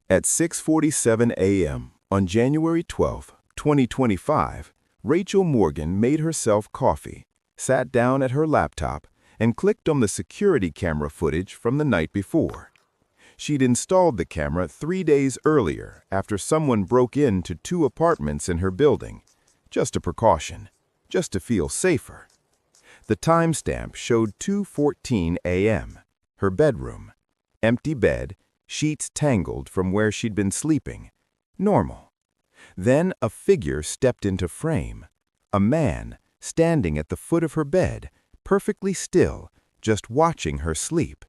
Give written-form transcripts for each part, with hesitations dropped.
At 6:47 a.m. on January 12, 2025, Rachel Morgan made herself coffee, sat down at her laptop, and clicked on the security camera footage from the night before. She'd installed the camera 3 days earlier after someone broke into 2 apartments in her building. Just a precaution, just to feel safer. The timestamp showed 2:14 a.m. Her bedroom. Empty bed, sheets tangled from where she'd been sleeping. Normal. Then a figure stepped into frame. A man, standing at the foot of her bed, perfectly still, just watching her sleep.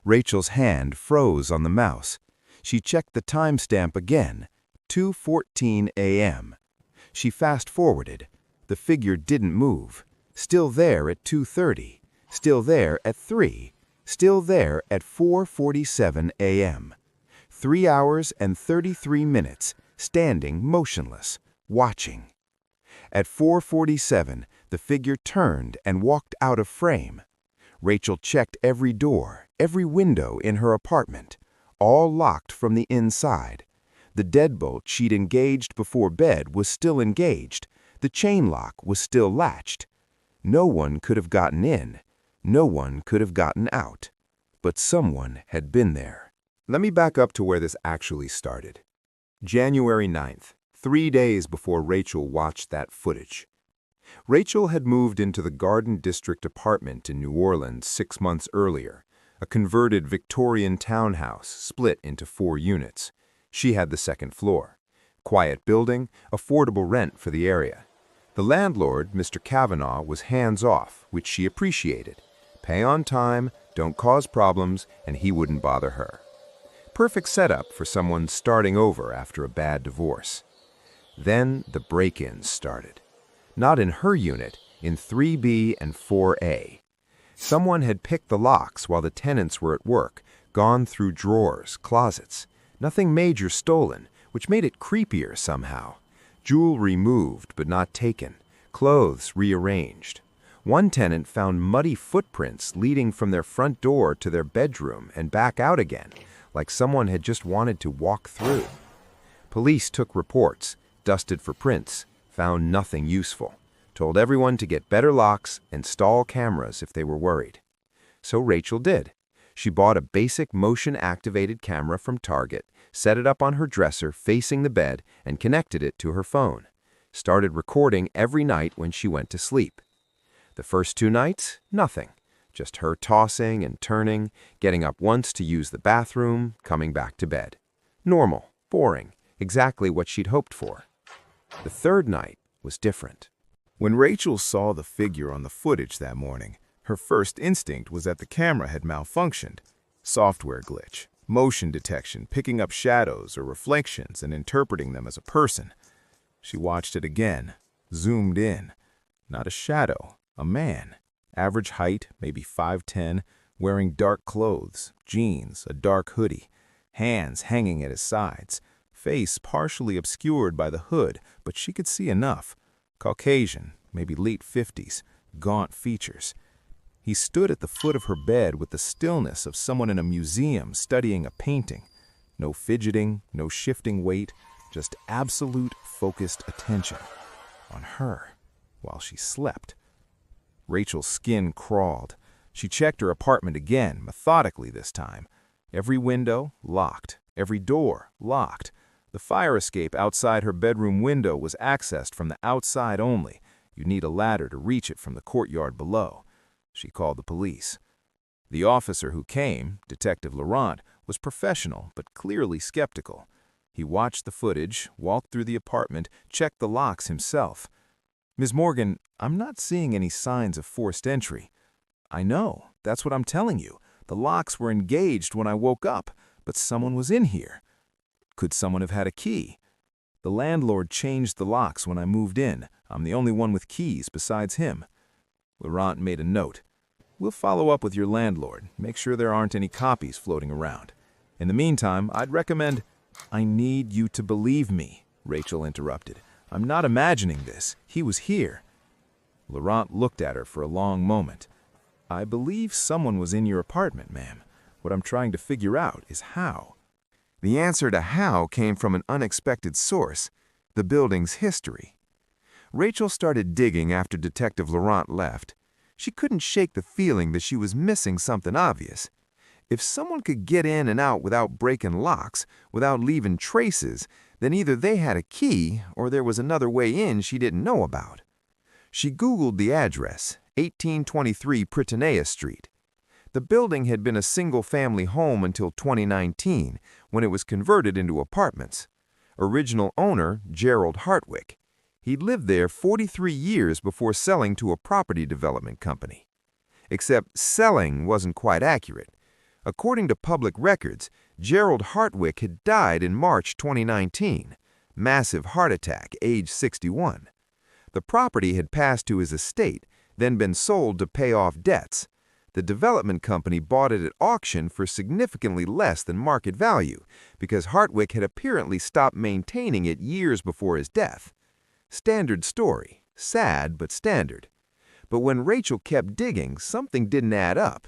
Rachel's hand froze on the mouse. She checked the timestamp again, 2:14 a.m. She fast-forwarded. The figure didn't move. Still there at 2:30. Still there at 3. Still there at 4:47 a.m. 3 hours and 33 minutes, standing motionless, watching. At 4:47, the figure turned and walked out of frame. Rachel checked every door, every window in her apartment, all locked from the inside. The deadbolt she'd engaged before bed was still engaged. The chain lock was still latched. No one could have gotten in. No one could have gotten out. But someone had been there. Let me back up to where this actually started. January 9th, 3 days before Rachel watched that footage. Rachel had moved into the Garden District apartment in New Orleans 6 months earlier, a converted Victorian townhouse split into 4 units. She had the second floor. Quiet building, affordable rent for the area. The landlord, Mr. Kavanaugh, was hands-off, which she appreciated. Pay on time, don't cause problems, and he wouldn't bother her. Perfect setup for someone starting over after a bad divorce. Then the break-ins started. Not in her unit, in 3B and 4A. Someone had picked the locks while the tenants were at work, gone through drawers, closets. Nothing major stolen, which made it creepier somehow. Jewelry moved but not taken, clothes rearranged. One tenant found muddy footprints leading from their front door to their bedroom and back out again, like someone had just wanted to walk through. Police took reports, dusted for prints, found nothing useful, told everyone to get better locks, install cameras if they were worried. So Rachel did. She bought a basic motion-activated camera from Target, set it up on her dresser facing the bed, and connected it to her phone. Started recording every night when she went to sleep. The first 2 nights, nothing. Just her tossing and turning, getting up once to use the bathroom, coming back to bed. Normal, boring, exactly what she'd hoped for. The third night was different. When Rachel saw the figure on the footage that morning, her first instinct was that the camera had malfunctioned. Software glitch, motion detection, picking up shadows or reflections and interpreting them as a person. She watched it again, zoomed in. Not a shadow, a man. Average height, maybe 5'10", wearing dark clothes, jeans, a dark hoodie, hands hanging at his sides, face partially obscured by the hood, but she could see enough. Caucasian, maybe late 50s, gaunt features. He stood at the foot of her bed with the stillness of someone in a museum studying a painting. No fidgeting, no shifting weight, just absolute focused attention on her while she slept. Rachel's skin crawled. She checked her apartment again, methodically this time. Every window locked, every door locked. The fire escape outside her bedroom window was accessed from the outside only. You'd need a ladder to reach it from the courtyard below. She called the police. The officer who came, Detective Laurent, was professional but clearly skeptical. He watched the footage, walked through the apartment, checked the locks himself. "Ms. Morgan, I'm not seeing any signs of forced entry." "I know, that's what I'm telling you. The locks were engaged when I woke up, but someone was in here. Could someone have had a key?" "The landlord changed the locks when I moved in. I'm the only one with keys besides him." Laurent made a note. "We'll follow up with your landlord, make sure there aren't any copies floating around. In the meantime, I'd recommend—" "I need you to believe me," Rachel interrupted. "I'm not imagining this. He was here." Laurent looked at her for a long moment. "I believe someone was in your apartment, ma'am. What I'm trying to figure out is how." The answer to how came from an unexpected source: the building's history. Rachel started digging after Detective Laurent left. She couldn't shake the feeling that she was missing something obvious. If someone could get in and out without breaking locks, without leaving traces, then either they had a key or there was another way in she didn't know about. She Googled the address, 1823 Prytanea Street. The building had been a single-family home until 2019, when it was converted into apartments. Original owner, Gerald Hartwick. He'd lived there 43 years before selling to a property development company. Except selling wasn't quite accurate. According to public records, Gerald Hartwick had died in March 2019. Massive heart attack, age 61. The property had passed to his estate, then been sold to pay off debts. The development company bought it at auction for significantly less than market value because Hartwick had apparently stopped maintaining it years before his death. Standard story. Sad, but standard. But when Rachel kept digging, something didn't add up.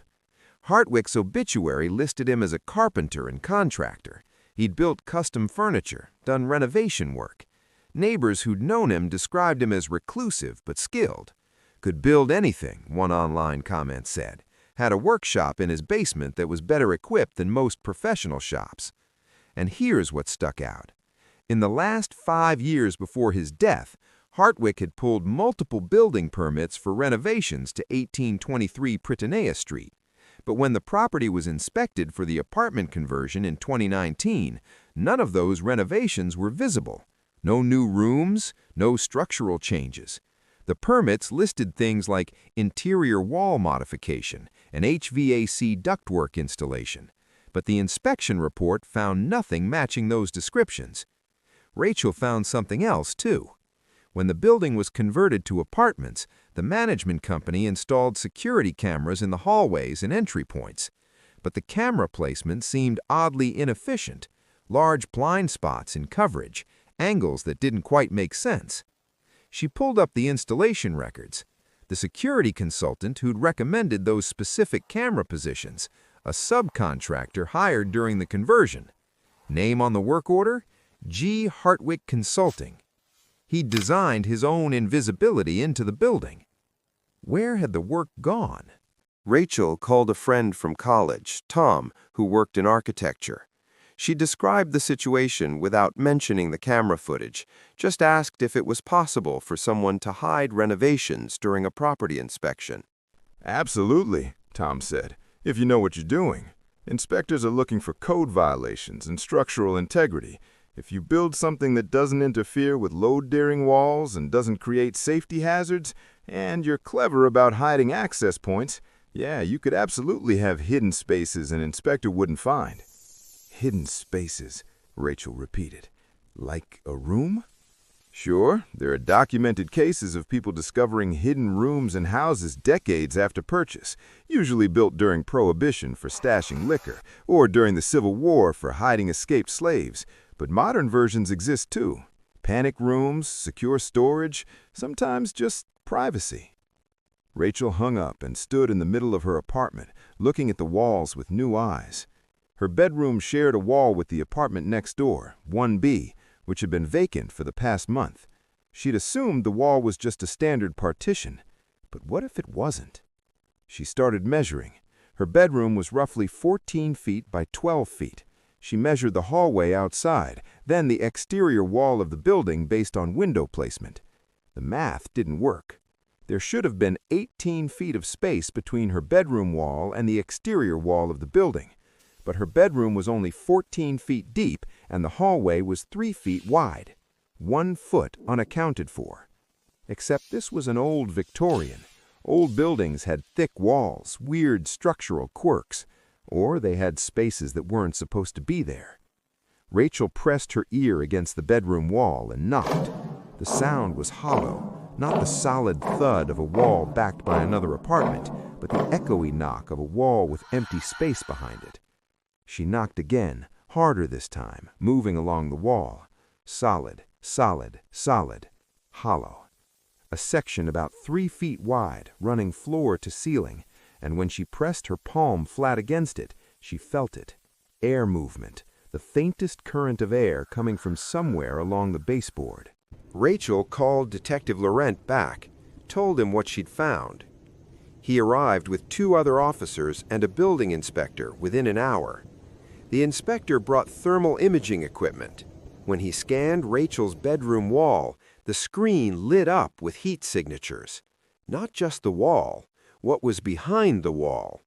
Hartwick's obituary listed him as a carpenter and contractor. He'd built custom furniture, done renovation work. Neighbors who'd known him described him as reclusive but skilled. Could build anything, one online comment said. Had a workshop in his basement that was better equipped than most professional shops. And here's what stuck out. In the last 5 years before his death, Hartwick had pulled multiple building permits for renovations to 1823 Prytanea Street. But when the property was inspected for the apartment conversion in 2019, none of those renovations were visible. No new rooms, no structural changes. The permits listed things like interior wall modification and HVAC ductwork installation, but the inspection report found nothing matching those descriptions. Rachel found something else, too. When the building was converted to apartments, the management company installed security cameras in the hallways and entry points. But the camera placement seemed oddly inefficient. Large blind spots in coverage, angles that didn't quite make sense. She pulled up the installation records. The security consultant who'd recommended those specific camera positions, a subcontractor hired during the conversion. Name on the work order? G. Hartwick Consulting. He'd designed his own invisibility into the building. Where had the work gone? Rachel called a friend from college, Tom, who worked in architecture. She described the situation without mentioning the camera footage, just asked if it was possible for someone to hide renovations during a property inspection. Absolutely, Tom said, if you know what you're doing. Inspectors are looking for code violations and structural integrity. If you build something that doesn't interfere with load-bearing walls and doesn't create safety hazards, and you're clever about hiding access points, yeah, you could absolutely have hidden spaces an inspector wouldn't find. Hidden spaces, Rachel repeated. Like a room? Sure, there are documented cases of people discovering hidden rooms in houses decades after purchase, usually built during Prohibition for stashing liquor, or during the Civil War for hiding escaped slaves. But modern versions exist too. Panic rooms, secure storage, sometimes just privacy. Rachel hung up and stood in the middle of her apartment, looking at the walls with new eyes. Her bedroom shared a wall with the apartment next door, 1B, which had been vacant for the past month. She'd assumed the wall was just a standard partition. But what if it wasn't? She started measuring. Her bedroom was roughly 14 feet by 12 feet. She measured the hallway outside, then the exterior wall of the building based on window placement. The math didn't work. There should have been 18 feet of space between her bedroom wall and the exterior wall of the building. But her bedroom was only 14 feet deep and the hallway was 3 feet wide. 1 foot unaccounted for. Except this was an old Victorian. Old buildings had thick walls, weird structural quirks. Or they had spaces that weren't supposed to be there. Rachel pressed her ear against the bedroom wall and knocked. The sound was hollow, not the solid thud of a wall backed by another apartment, but the echoey knock of a wall with empty space behind it. She knocked again, harder this time, moving along the wall. Solid, solid, solid, hollow. A section about 3 feet wide, running floor to ceiling, and when she pressed her palm flat against it, she felt it. Air movement, the faintest current of air coming from somewhere along the baseboard. Rachel called Detective Laurent back, told him what she'd found. He arrived with 2 other officers and a building inspector within an hour. The inspector brought thermal imaging equipment. When he scanned Rachel's bedroom wall, the screen lit up with heat signatures. Not just the wall, what was behind the wall.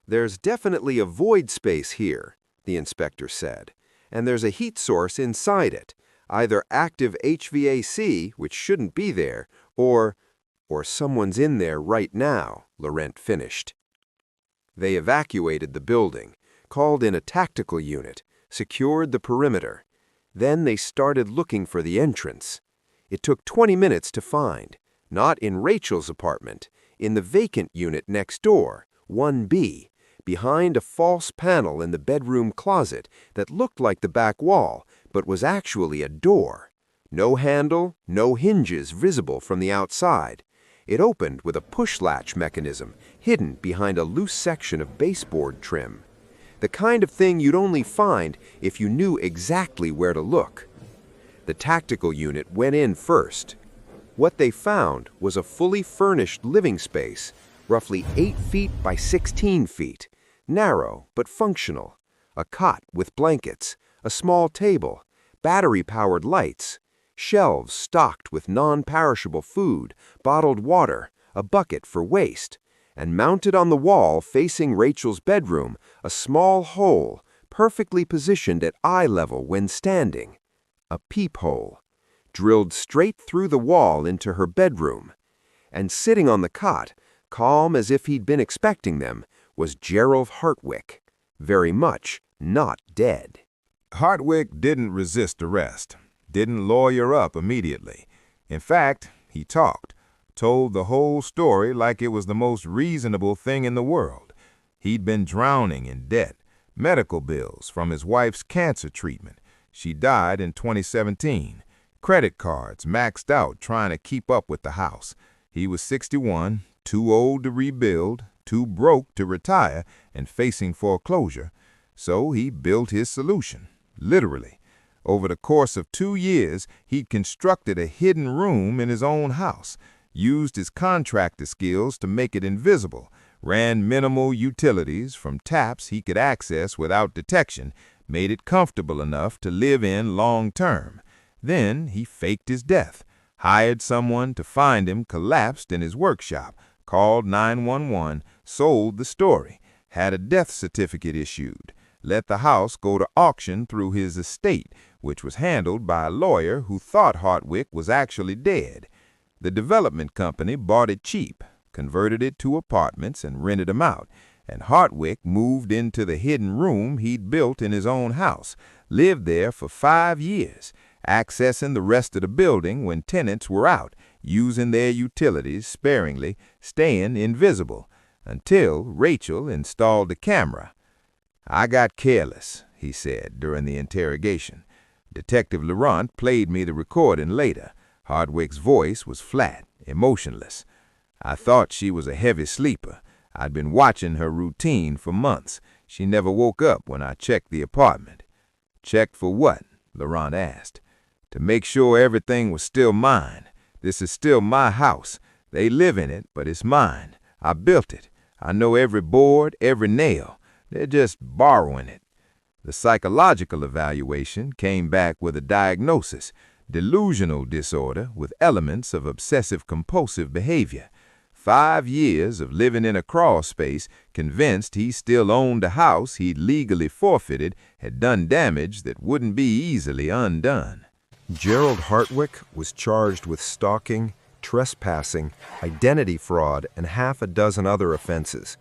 "There's definitely a void space here," the inspector said, "and there's a heat source inside it, either active HVAC, which shouldn't be there, or someone's in there right now," Laurent finished. They evacuated the building, called in a tactical unit, secured the perimeter. Then they started looking for the entrance. It took 20 minutes to find, not in Rachel's apartment, in the vacant unit next door, 1B, behind a false panel in the bedroom closet that looked like the back wall, but was actually a door. No handle, no hinges visible from the outside. It opened with a push latch mechanism hidden behind a loose section of baseboard trim. The kind of thing you'd only find if you knew exactly where to look. The tactical unit went in first. What they found was a fully furnished living space, roughly 8 feet by 16 feet, narrow but functional. A cot with blankets, a small table, battery-powered lights, shelves stocked with non-perishable food, bottled water, a bucket for waste, and mounted on the wall facing Rachel's bedroom, a small hole, perfectly positioned at eye level when standing. A peephole, drilled straight through the wall into her bedroom. And sitting on the cot, calm as if he'd been expecting them, was Gerald Hartwick, very much not dead. Hartwick didn't resist arrest, didn't lawyer up immediately. In fact, he told the whole story like it was the most reasonable thing in the world. He'd been drowning in debt, medical bills from his wife's cancer treatment. She died in 2017. Credit cards maxed out trying to keep up with the house. He was 61, too old to rebuild, too broke to retire, and facing foreclosure. So he built his solution, literally. Over the course of 2 years, he'd constructed a hidden room in his own house, used his contractor skills to make it invisible, ran minimal utilities from taps he could access without detection, made it comfortable enough to live in long term. Then he faked his death, hired someone to find him collapsed in his workshop, called 911, sold the story, had a death certificate issued, let the house go to auction through his estate, which was handled by a lawyer who thought Hartwick was actually dead. The development company bought it cheap, converted it to apartments and rented them out, and Hartwick moved into the hidden room he'd built in his own house, lived there for 5 years, accessing the rest of the building when tenants were out, using their utilities sparingly, staying invisible, until Rachel installed a camera. "I got careless," he said during the interrogation. Detective Laurent played me the recording later. Hartwick's voice was flat, emotionless. "I thought she was a heavy sleeper. I'd been watching her routine for months. She never woke up when I checked the apartment." "Checked for what?" Laurent asked. "To make sure everything was still mine. This is still my house. They live in it, but it's mine. I built it. I know every board, every nail. They're just borrowing it." The psychological evaluation came back with a diagnosis: delusional disorder with elements of obsessive-compulsive behavior. 5 years of living in a crawl space, convinced he still owned a house he'd legally forfeited, had done damage that wouldn't be easily undone. Gerald Hartwick was charged with stalking, trespassing, identity fraud, and half a dozen other offenses.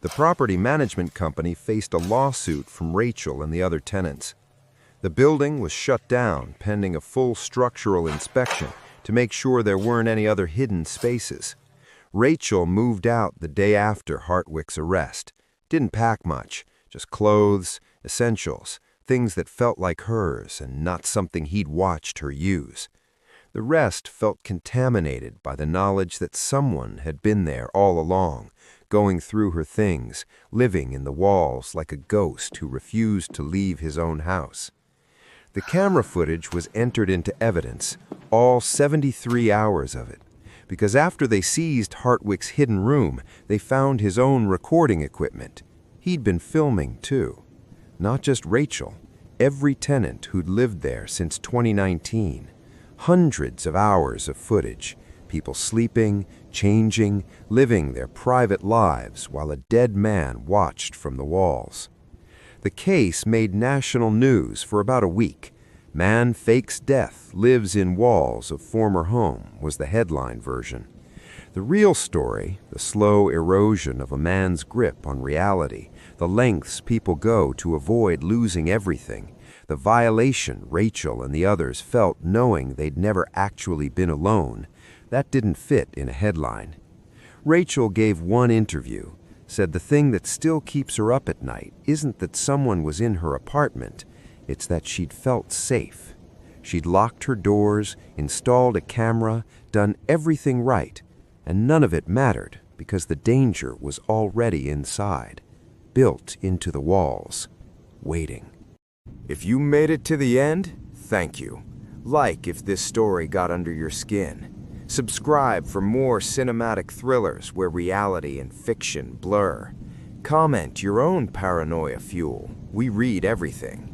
The property management company faced a lawsuit from Rachel and the other tenants. The building was shut down pending a full structural inspection to make sure there weren't any other hidden spaces. Rachel moved out the day after Hartwick's arrest. Didn't pack much, just clothes, essentials, things that felt like hers and not something he'd watched her use. The rest felt contaminated by the knowledge that someone had been there all along, going through her things, living in the walls like a ghost who refused to leave his own house. The camera footage was entered into evidence, all 73 hours of it, because after they seized Hartwick's hidden room, they found his own recording equipment. He'd been filming, too. Not just Rachel, every tenant who'd lived there since 2019. Hundreds of hours of footage, people sleeping, changing, living their private lives while a dead man watched from the walls. The case made national news for about a week. "Man fakes death, lives in walls of former home" was the headline version. The real story, the slow erosion of a man's grip on reality, the lengths people go to avoid losing everything, the violation Rachel and the others felt knowing they'd never actually been alone, that didn't fit in a headline. Rachel gave one interview, said the thing that still keeps her up at night isn't that someone was in her apartment, it's that she'd felt safe. She'd locked her doors, installed a camera, done everything right, and none of it mattered because the danger was already inside, built into the walls, waiting. If you made it to the end, thank you. Like if this story got under your skin. Subscribe for more cinematic thrillers where reality and fiction blur. Comment your own paranoia fuel. We read everything.